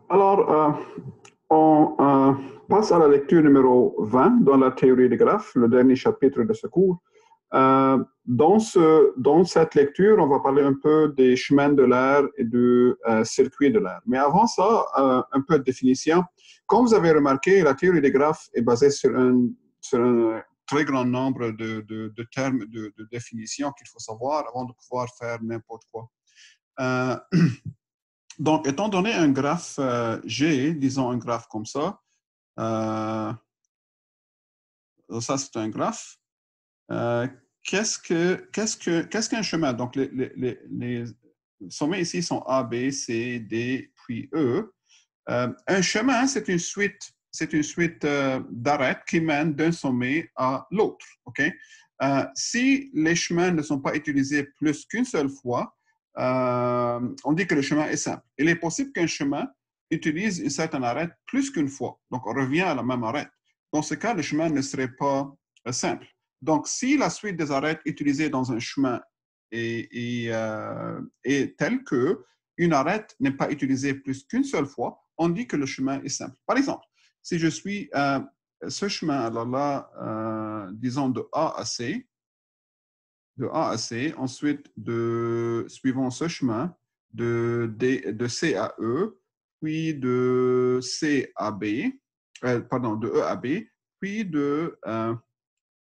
Alors, on passe à la lecture numéro 20 dans la théorie des graphes, le dernier chapitre de ce cours. Dans cette lecture, on va parler un peu des chemins de l'air et du circuit de l'air. Mais avant ça, un peu de définition. Comme vous avez remarqué, la théorie des graphes est basée sur un très grand nombre de termes, de définitions qu'il faut savoir avant de pouvoir faire n'importe quoi. Euh, donc, étant donné un graphe G, disons un graphe comme ça, ça c'est un graphe. Euh, qu'est-ce qu'un chemin? Donc, les sommets ici sont A, B, C, D, puis E. Un chemin, c'est une suite d'arêtes qui mènent d'un sommet à l'autre. Okay? Si les chemins ne sont pas utilisés plus qu'une seule fois, on dit que le chemin est simple. Il est possible qu'un chemin utilise une certaine arête plus qu'une fois. Donc, on revient à la même arête. Dans ce cas, le chemin ne serait pas simple. Donc, si la suite des arêtes utilisées dans un chemin est telle que une arête n'est pas utilisée plus qu'une seule fois, on dit que le chemin est simple. Par exemple, si je suis ce chemin, alors là, disons de A à C, ensuite suivant ce chemin, de C à E, puis de C à B, de E à B, puis de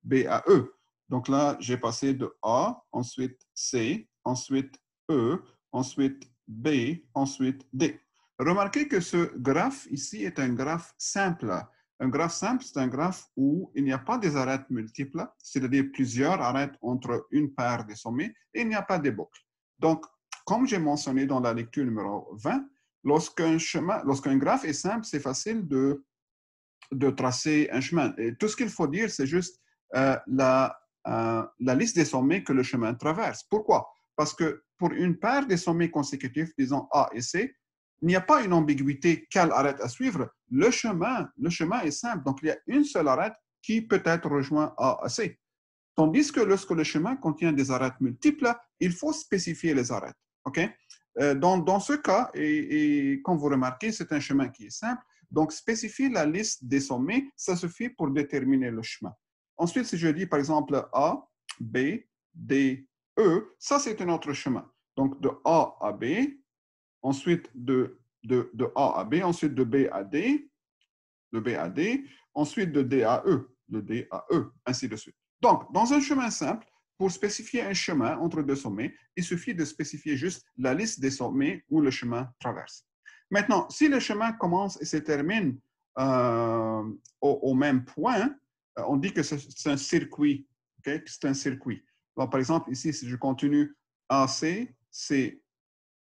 B à E. Donc là, j'ai passé de A, ensuite C, ensuite E, ensuite B, ensuite D. Remarquez que ce graphe ici est un graphe simple. Un graphe simple, c'est un graphe où il n'y a pas des arêtes multiples, c'est-à-dire plusieurs arêtes entre une paire des sommets, et il n'y a pas de boucles. Donc, comme j'ai mentionné dans la lecture numéro 20, lorsqu'un graphe est simple, c'est facile de tracer un chemin. Et tout ce qu'il faut dire, c'est juste la liste des sommets que le chemin traverse. Pourquoi? Parce que pour une paire des sommets consécutifs, disons A et C, il n'y a pas une ambiguïté quelle arête à suivre. Le chemin est simple. Donc, il y a une seule arête qui peut être rejointe A à C. Tandis que lorsque le chemin contient des arêtes multiples, il faut spécifier les arêtes. Okay? Dans ce cas, et comme vous remarquez, c'est un chemin qui est simple. Donc, spécifier la liste des sommets, ça suffit pour déterminer le chemin. Ensuite, si je dis par exemple A, B, D, E, ça c'est un autre chemin. Donc, de A à B, ensuite de A à B, ensuite de B à D, de B à D, ensuite de D à E, de D à E, ainsi de suite. Donc, dans un chemin simple, pour spécifier un chemin entre deux sommets, il suffit de spécifier juste la liste des sommets où le chemin traverse. Maintenant, si le chemin commence et se termine au même point, on dit que c'est un circuit. Okay? C'est un circuit. Donc, par exemple, ici, si je continue AC, C,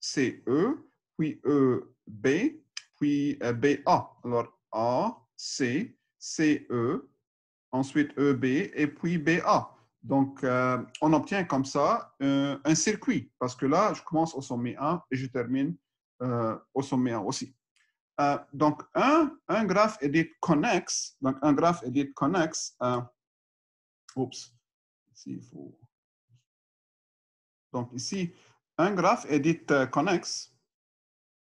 CE, puis EB, puis BA. Alors, A, C, CE, ensuite EB et puis BA. Donc, on obtient comme ça un circuit, parce que là, je commence au sommet 1 et je termine au sommet 1 aussi. Donc, un graphe est dit connexe. Donc, un graphe est dit connexe. Oups, ici, il faut... Donc, ici, un graphe est dit connexe,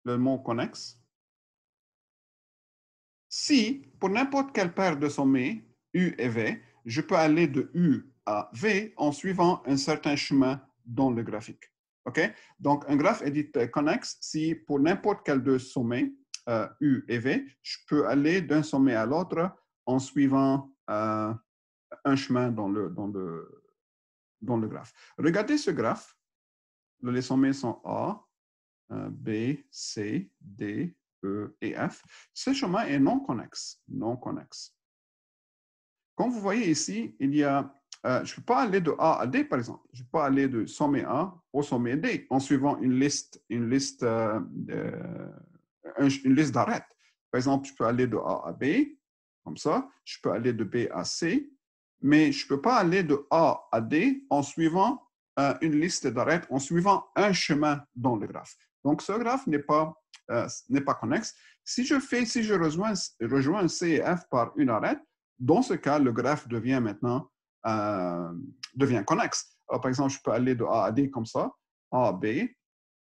le mot connexe, si, pour n'importe quelle paire de sommets, U et V, je peux aller de U à V en suivant un certain chemin dans le graphique. Okay? Donc, un graphe est dit connexe si, pour n'importe quel deux sommets, U et V, je peux aller d'un sommet à l'autre en suivant un chemin dans le graphe. Regardez ce graphe. Les sommets sont A, B, C, D, E et F. Ce chemin est non connexe. Non connexe. Comme vous voyez ici, je ne peux pas aller de A à D, par exemple. Je ne peux pas aller de sommet A au sommet D en suivant une liste d'arêtes. Par exemple, je peux aller de A à B, comme ça. Je peux aller de B à C, mais je ne peux pas aller de A à D en suivant une liste d'arêtes, en suivant un chemin dans le graphe. Donc, ce graphe n'est pas connexe. Si je rejoins C et F par une arête, dans ce cas, le graphe devient maintenant connexe. Alors, par exemple, je peux aller de A à D comme ça, A à B,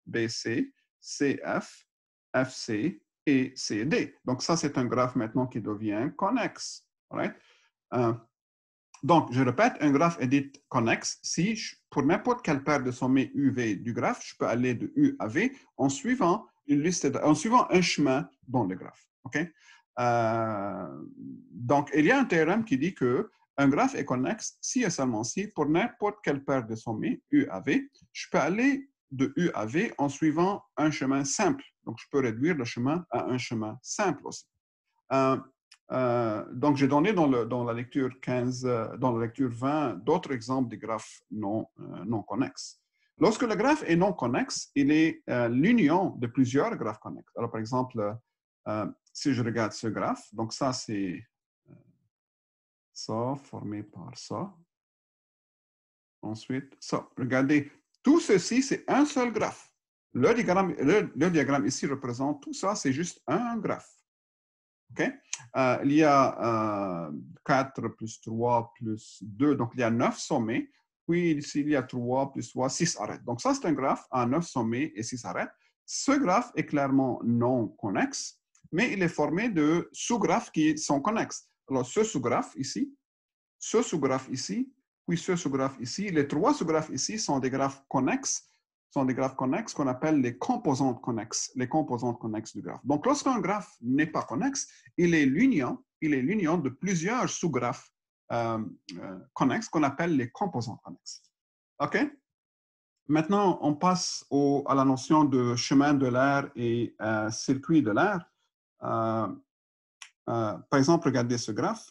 BC, CF, FC, et CD. Donc, ça, c'est un graphe maintenant qui devient connexe. Right? Donc, je répète, un graphe est dit connexe si, pour n'importe quelle paire de sommets UV du graphe, je peux aller de U à V en suivant un chemin dans le graphe. Okay? Donc, il y a un théorème qui dit que un graphe est connexe si et seulement si, pour n'importe quelle paire de sommets U à V, je peux aller de U à V en suivant un chemin simple. Donc, je peux réduire le chemin à un chemin simple aussi. Donc, j'ai donné dans la lecture 15, dans la lecture 20, d'autres exemples de graphes non connexes. Lorsque le graphe est non connexe, il est l'union de plusieurs graphes connexes. Alors, par exemple, si je regarde ce graphe, donc ça, c'est ça formé par ça. Ensuite, ça. Regardez, tout ceci, c'est un seul graphe. Le diagramme ici représente tout ça, c'est juste un graphe. Okay? Il y a 4 plus 3 plus 2, donc il y a 9 sommets. Puis ici, il y a 3 plus 3, 6 arêtes. Donc ça, c'est un graphe à 9 sommets et 6 arêtes. Ce graphe est clairement non connexe, mais il est formé de sous-graphes qui sont connexes. Alors, ce sous-graphe ici, ce sous-graphe ici, puis ce sous-graphe ici. Les 3 sous-graphes ici sont des graphes connexes, qu'on appelle les composantes connexes du graphe. Donc, lorsqu'un graphe n'est pas connexe, il est l'union de plusieurs sous-graphes connexes qu'on appelle les composantes connexes. OK? Maintenant, on passe à la notion de chemin de l'air et circuit de l'air. Par exemple, regardez ce graphe.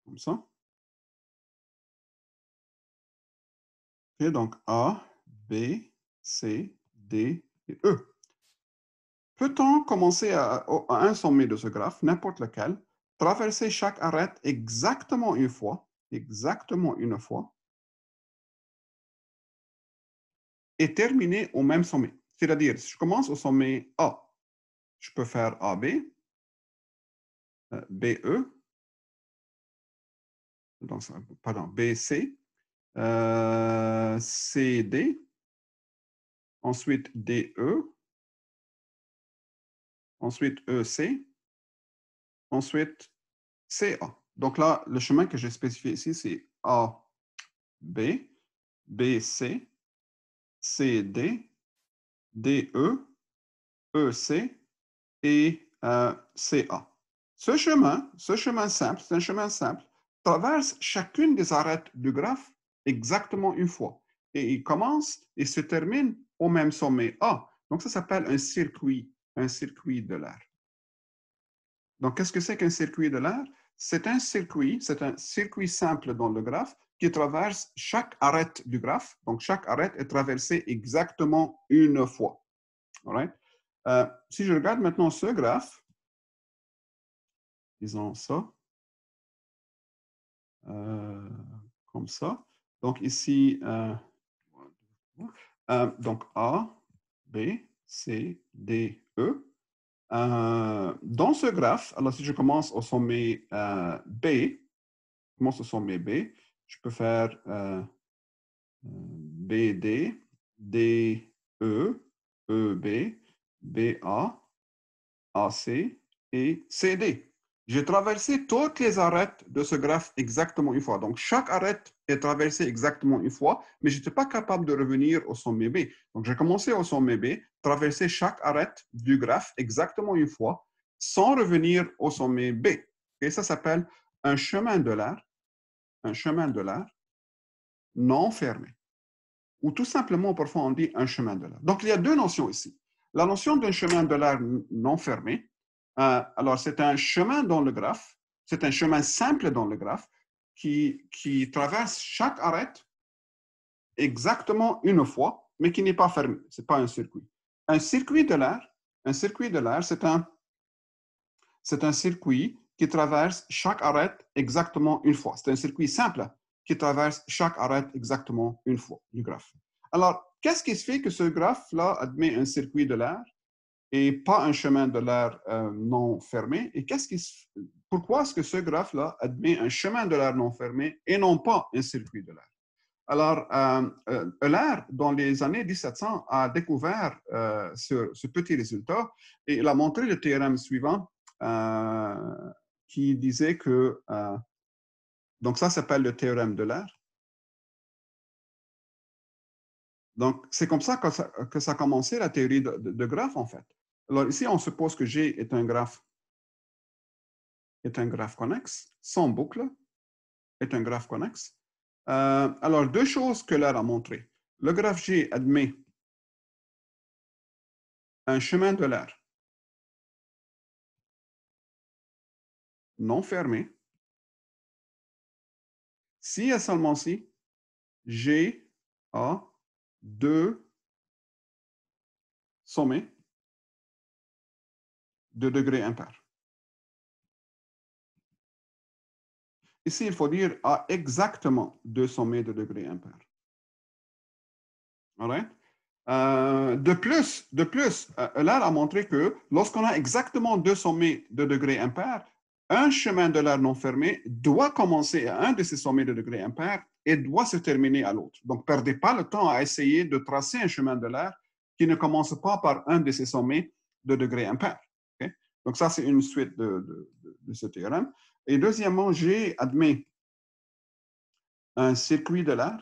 Comme ça. Okay, donc A, B, C, D et E. Peut-on commencer à un sommet de ce graphe, n'importe lequel, traverser chaque arête exactement une fois, et terminer au même sommet? C'est-à-dire, si je commence au sommet A, je peux faire AB, BE, donc, pardon, BC, CD, ensuite DE, ensuite EC, ensuite CA. Donc là, le chemin que j'ai spécifié ici, c'est A, B, BC, CD, DE, EC et CA. Ce chemin simple, c'est un chemin simple, traverse chacune des arêtes du graphe exactement une fois. Et il commence et se termine au même sommet A. Donc, ça s'appelle un circuit de l'air. Donc, qu'est-ce que c'est qu'un circuit de l'air? C'est un circuit simple dans le graphe qui traverse chaque arête du graphe. Donc, chaque arête est traversée exactement une fois. All right? Si je regarde maintenant ce graphe, disons ça, comme ça. Donc, ici, donc A, B, C, D, E. Dans ce graphe, alors si je commence au sommet B, je peux faire BD, DE, EB, BA, AC et CD. J'ai traversé toutes les arêtes de ce graphe exactement une fois. Donc, chaque arête est traversée exactement une fois, mais je n'étais pas capable de revenir au sommet B. Donc, j'ai commencé au sommet B, traversé chaque arête du graphe exactement une fois, sans revenir au sommet B. Et ça s'appelle un chemin de l'air non fermé. Ou tout simplement, parfois, on dit un chemin de l'air. Donc, il y a deux notions ici. La notion d'un chemin de l'air non fermé, alors c'est un chemin dans le graphe, c'est un chemin simple dans le graphe qui traverse chaque arête exactement une fois, mais qui n'est pas fermé. Ce n'est pas un circuit. Un circuit de l'air, c'est un circuit qui traverse chaque arête exactement une fois. C'est un circuit simple qui traverse chaque arête exactement une fois du graphe. Alors, qu'est-ce qui se fait que ce graphe-là admet un circuit de l'air et pas un chemin de l'air non fermé? Et pourquoi est-ce que ce graphe-là admet un chemin de l'air non fermé et non pas un circuit de l'air? Alors, Euler, dans les années 1700, a découvert ce petit résultat et il a montré le théorème suivant qui disait que, donc ça s'appelle le théorème d'Euler. Donc, c'est comme ça que ça a commencé la théorie de graphe, en fait. Alors, ici, on suppose que G est un graphe connexe, sans boucle, est un graphe connexe. Alors, deux choses que Euler a montrées. Le graphe G admet un chemin d'Euler non fermé si et seulement si G a deux sommets de degré impair. Ici, il faut dire A exactement deux sommets de degré impair. All right? De plus, Euler a montré que lorsqu'on a exactement deux sommets de degré impair, un chemin d'Euler non fermé doit commencer à un de ces sommets de degré impair et doit se terminer à l'autre. Donc, ne perdez pas le temps à essayer de tracer un chemin d'Euler qui ne commence pas par un de ces sommets de degré impair. Okay? Donc, ça, c'est une suite de ce théorème. Et deuxièmement, G admet un circuit d'Euler,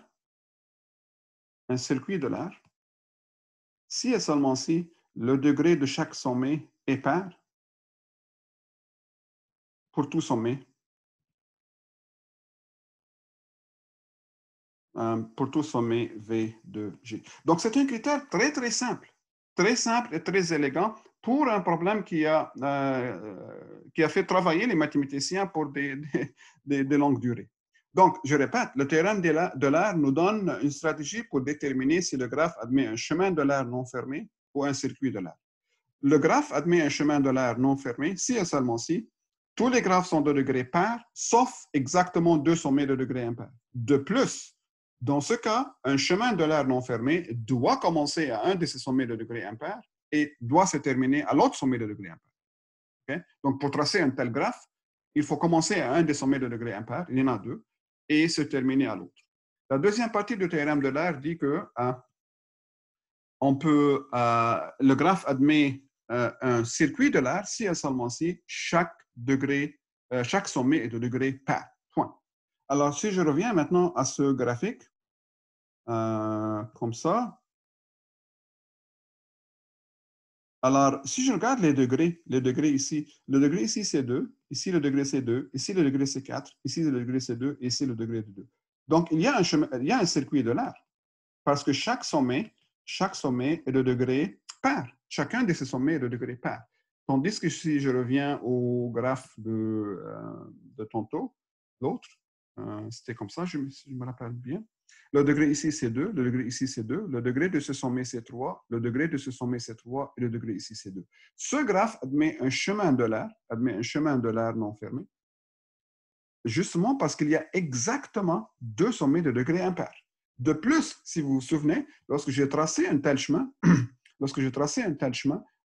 si et seulement si le degré de chaque sommet est pair pour tout sommet, V de G. Donc, c'est un critère très, très simple et très élégant pour un problème qui a fait travailler les mathématiciens pour des longues durées. Donc, je répète, le théorème d'Euler nous donne une stratégie pour déterminer si le graphe admet un chemin d'Euler non fermé ou un circuit d'Euler. Le graphe admet un chemin d'Euler non fermé si et seulement si tous les graphes sont de degré pair, sauf exactement deux sommets de degré impair. De plus, dans ce cas, un chemin d'Euler non fermé doit commencer à un de ces sommets de degré impair et doit se terminer à l'autre sommet de degré impair. Okay? Donc, pour tracer un tel graphe, il faut commencer à un des sommets de degré impair, il y en a deux, et se terminer à l'autre. La deuxième partie du théorème d'Euler dit que le graphe admet un circuit d'Euler si et seulement si chaque sommet est de degré pair. Point. Alors, si je reviens maintenant à ce graphique, comme ça. Alors, si je regarde les degrés ici, le degré ici c'est 2, ici le degré c'est 2, ici le degré c'est 4, ici le degré c'est 2, et ici le degré de 2. Donc, il y a un circuit d'Euler parce que chaque sommet est de degré pair. Chacun de ces sommets est de degré pair. Tandis que si je reviens au graphe de tantôt, l'autre, c'était comme ça, je me rappelle bien. Le degré ici, c'est 2, le degré ici, c'est 2, le degré de ce sommet, c'est 3, le degré de ce sommet, c'est 3, et le degré ici, c'est 2. Ce graphe admet un chemin d'Euler non fermé, justement parce qu'il y a exactement deux sommets de degré impair. De plus, si vous vous souvenez, lorsque j'ai tracé un tel chemin,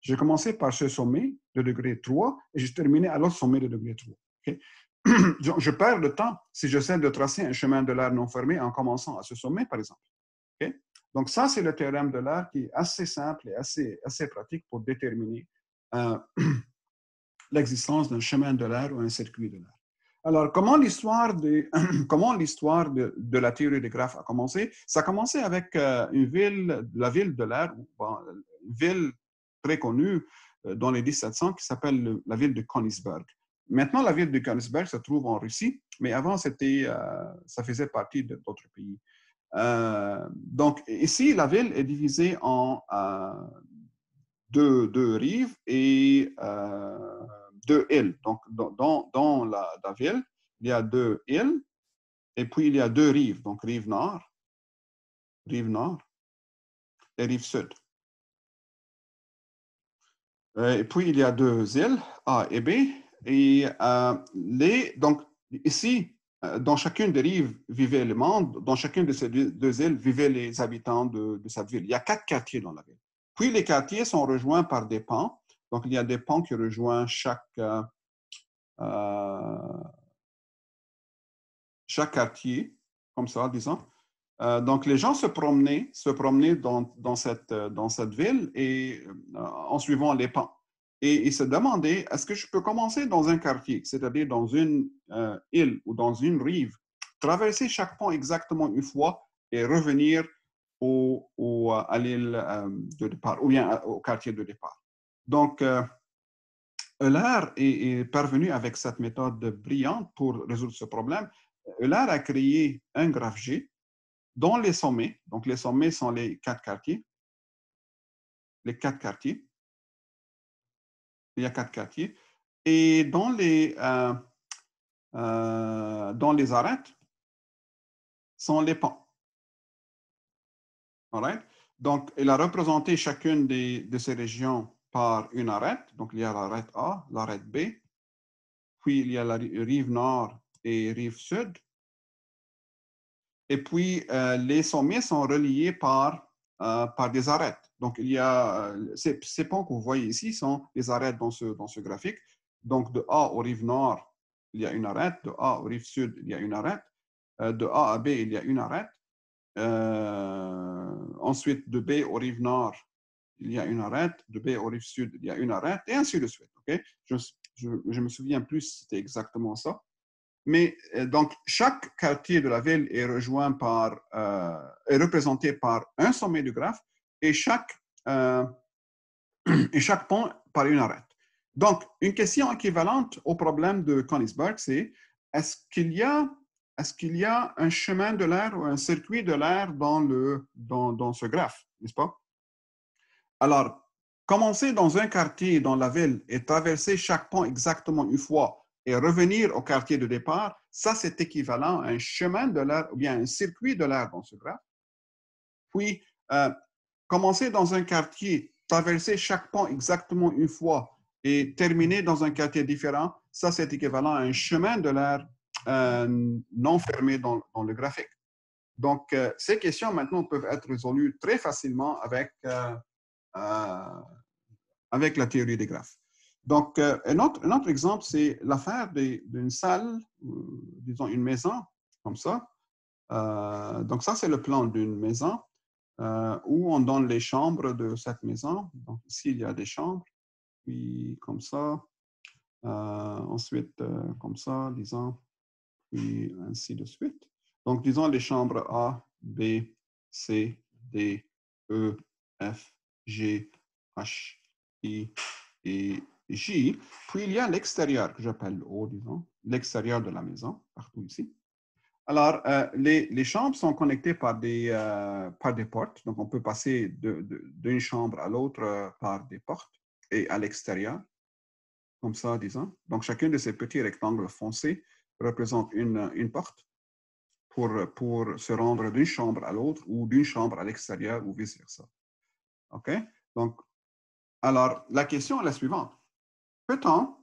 j'ai commencé par ce sommet de degré 3 et j'ai terminé à l'autre sommet de degré 3. Okay? Je perds le temps si j'essaie de tracer un chemin d'Euler non fermé en commençant à ce sommet, par exemple. Okay? Donc, ça, c'est le théorème d'Euler qui est assez simple et assez pratique pour déterminer l'existence d'un chemin d'Euler ou un circuit d'Euler. Alors, comment l'histoire de la théorie des graphes a commencé? Ça a commencé avec la ville d'Euler, une ville très connue dans les 1700 qui s'appelle la ville de Königsberg. Maintenant, la ville de Königsberg se trouve en Russie, mais avant, ça faisait partie d'autres pays. Donc, ici, la ville est divisée en deux rives et deux îles. Donc, dans la ville, il y a deux îles et puis il y a deux rives. Donc, rive nord et rive sud. Et puis, il y a deux îles, A et B. Et donc, ici, dans chacune des rives vivaient les membres, dans chacune de ces deux îles vivaient les habitants de cette ville. Il y a 4 quartiers dans la ville. Puis, les quartiers sont rejoints par des pans. Donc, il y a des pans qui rejoignent chaque quartier, comme ça, disons. Donc, les gens se promenaient dans cette ville et, en suivant les pans. Et ils se demandaient, est-ce que je peux commencer dans un quartier, c'est-à-dire dans une île ou dans une rive, traverser chaque pont exactement une fois et revenir à l'île de départ, ou bien au quartier de départ. Donc, Euler est parvenu avec cette méthode brillante pour résoudre ce problème. Euler a créé un graphe G dans les sommets. Donc, les sommets sont les quatre quartiers. Les quatre quartiers. Il y a quatre quartiers. Et dans les arêtes sont les pans. Alright? Donc, il a représenté chacune de ces régions par une arête. Donc, il y a l'arête A, l'arête B. Puis, il y a la rive nord et rive sud. Et puis, les sommets sont reliés par des arêtes. Donc, il y a ces ponts que vous voyez ici sont les arêtes dans ce graphique. Donc, de A aux rives nord, il y a une arête. De A aux rives sud, il y a une arête. De A à B, il y a une arête. Ensuite, de B aux rives nord, il y a une arête. De B aux rives sud, il y a une arête. Et ainsi de suite. Okay? Je me souviens plus si c'était exactement ça. Mais donc, chaque quartier de la ville est est représenté par un sommet du graphe et chaque pont par une arête. Donc, une question équivalente au problème de Königsberg, c'est est-ce qu'il y a un chemin de l'air ou un circuit de l'air dans ce graphe, n'est-ce pas? Alors, commencer dans un quartier dans la ville et traverser chaque pont exactement une fois et revenir au quartier de départ, ça, c'est équivalent à un chemin de l'air ou bien un circuit de l'air dans ce graphe. Puis, commencer dans un quartier, traverser chaque pont exactement une fois et terminer dans un quartier différent, ça, c'est équivalent à un chemin de l'air non fermé dans le graphique. Donc, ces questions maintenant peuvent être résolues très facilement avec la théorie des graphes. Donc, un autre exemple, c'est l'affaire d'une salle, disons une maison, comme ça. Donc, ça, c'est le plan d'une maison où on donne les chambres de cette maison. Donc, ici, il y a des chambres, puis comme ça. Ensuite, comme ça, disons, puis ainsi de suite. Donc, disons les chambres A, B, C, D, E, F, G, H, I et J. Puis, il y a l'extérieur que j'appelle O, disons, l'extérieur de la maison, partout ici. Alors, les chambres sont connectées par des portes. Donc, on peut passer d'une chambre à l'autre par des portes et à l'extérieur, comme ça, disons. Donc, chacun de ces petits rectangles foncés représente une porte pour se rendre d'une chambre à l'autre ou d'une chambre à l'extérieur ou vice-versa. OK? Donc, alors, la question est la suivante. Peut-on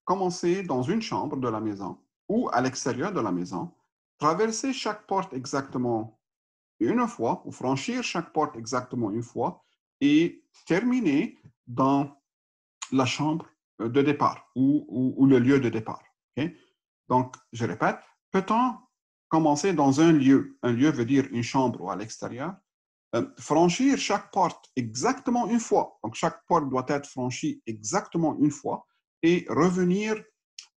commencer dans une chambre de la maison ou à l'extérieur de la maison, traverser chaque porte exactement une fois ou franchir chaque porte exactement une fois et terminer dans la chambre de départ ou le lieu de départ? Okay? Donc, je répète, peut-on commencer dans un lieu? Un lieu veut dire une chambre ou à l'extérieur. Franchir chaque porte exactement une fois. Donc, chaque porte doit être franchie exactement une fois et revenir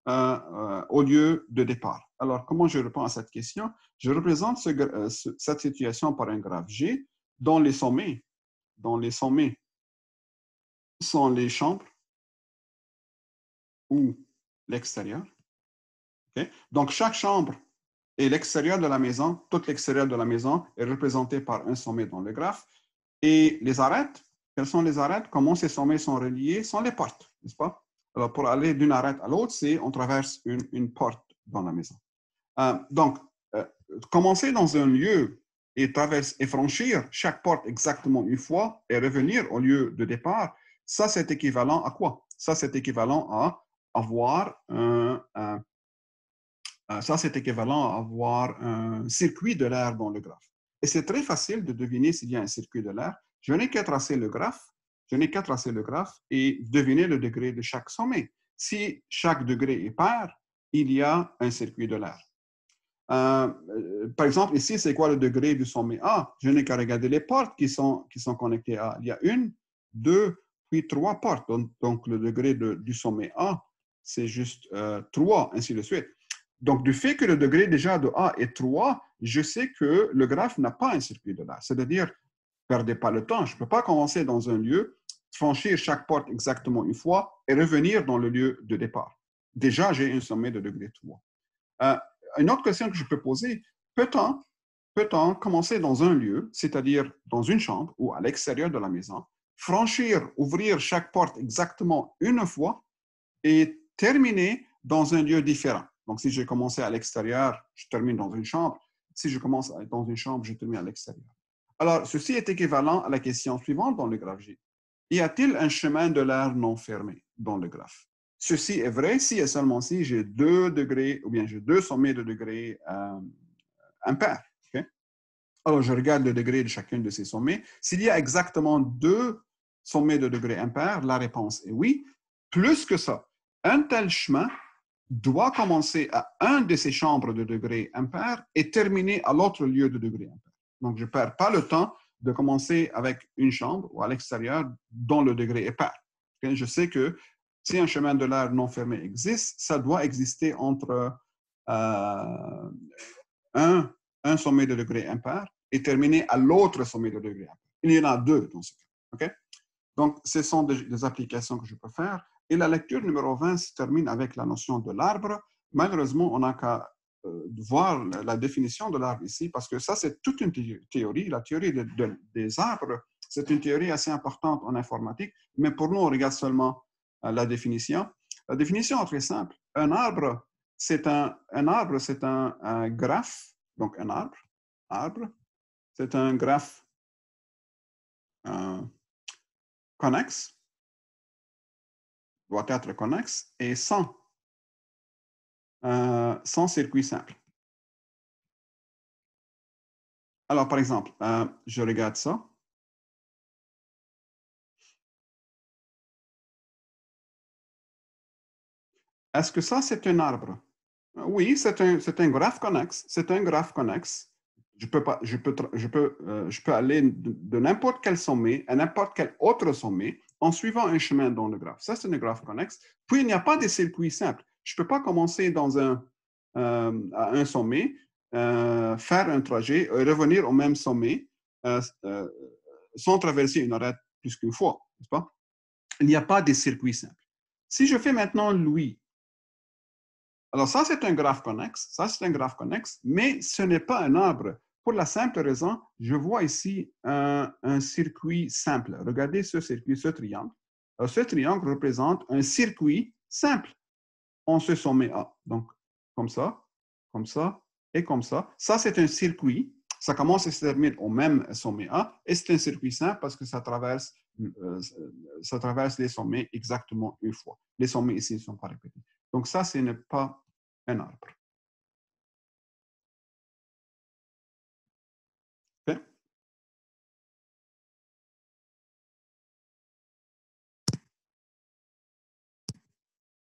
au lieu de départ. Alors, comment je réponds à cette question? Je représente cette situation par un graphe G dont les sommets sont les chambres ou l'extérieur. Okay? Donc, chaque chambre et l'extérieur de la maison, tout l'extérieur de la maison est représenté par un sommet dans le graphe. Et les arêtes, quelles sont les arêtes? Comment ces sommets sont reliés? Sont les portes, n'est-ce pas? Alors, pour aller d'une arête à l'autre, on traverse une porte dans la maison. Donc, commencer dans un lieu et franchir chaque porte exactement une fois et revenir au lieu de départ, ça, c'est équivalent à quoi? Ça, c'est équivalent à avoir un circuit de l'air dans le graphe. Et c'est très facile de deviner s'il y a un circuit de l'air. Je n'ai qu'à tracer le graphe et deviner le degré de chaque sommet. Si chaque degré est pair, il y a un circuit de l'air. Par exemple, ici, c'est quoi le degré du sommet A? Je n'ai qu'à regarder les portes qui sont connectées à. Il y a une, deux, puis trois portes. Donc le degré du sommet A, c'est juste 3, ainsi de suite. Donc, du fait que le degré déjà de A est 3, je sais que le graphe n'a pas un circuit de là. C'est-à-dire, ne perdez pas le temps. Je ne peux pas commencer dans un lieu, franchir chaque porte exactement une fois et revenir dans le lieu de départ. Déjà, j'ai un sommet de degré 3. Une autre question que je peux poser, peut-on commencer dans un lieu, c'est-à-dire dans une chambre ou à l'extérieur de la maison, franchir, ouvrir chaque porte exactement une fois et terminer dans un lieu différent? Donc, si j'ai commencé à l'extérieur, je termine dans une chambre. Si je commence dans une chambre, je termine à l'extérieur. Alors, ceci est équivalent à la question suivante dans le graphe J. Y a-t-il un chemin de l'air non fermé dans le graphe? Ceci est vrai si et seulement si j'ai 2 degrés ou bien j'ai 2 sommets de degrés impairs. Okay? Alors, je regarde le degré de chacun de ces sommets. S'il y a exactement 2 sommets de degrés impairs, la réponse est oui. Plus que ça, un tel chemin doit commencer à un de ces chambres de degrés impairs et terminer à l'autre lieu de degré impair. Donc, je ne perds pas le temps de commencer avec une chambre ou à l'extérieur dont le degré est pair. Okay? Je sais que si un chemin de l'air non fermé existe, ça doit exister entre un sommet de degré impair et terminer à l'autre sommet de degré impair. Il y en a 2 dans ce cas. Okay? Donc, ce sont des applications que je peux faire. Et la lecture numéro 20 se termine avec la notion de l'arbre. Malheureusement, on n'a qu'à voir la définition de l'arbre ici, parce que ça, c'est toute une théorie. La théorie des arbres, c'est une théorie assez importante en informatique, mais pour nous, on regarde seulement la définition. La définition est très simple. Un arbre, c'est un graphe. Donc, un arbre, c'est un graphe connexe, doit être connexe et sans circuit simple. Alors, par exemple, je regarde ça. Est-ce que ça, c'est un arbre? Oui, c'est un graphe connexe. C'est un graphe connexe. Je peux aller de n'importe quel sommet à n'importe quel autre sommet en suivant un chemin dans le graphe. Ça, c'est un graphe connexe. Puis, il n'y a pas de circuit simple. Je ne peux pas commencer à un sommet, faire un trajet, revenir au même sommet sans traverser une arête plus qu'une fois, n'est-ce pas? Il n'y a pas de circuit simple. Si je fais maintenant Louis, alors ça, c'est un graphe connexe. Mais ce n'est pas un arbre. Pour la simple raison, je vois ici un circuit simple. Regardez ce circuit, ce triangle. Alors, ce triangle représente un circuit simple en ce sommet A. Donc, comme ça et comme ça. Ça, c'est un circuit. Ça commence et se termine au même sommet A. Et c'est un circuit simple parce que ça traverse les sommets exactement une fois. Les sommets ici ne sont pas répétés. Donc, ça, ce n'est pas un arbre.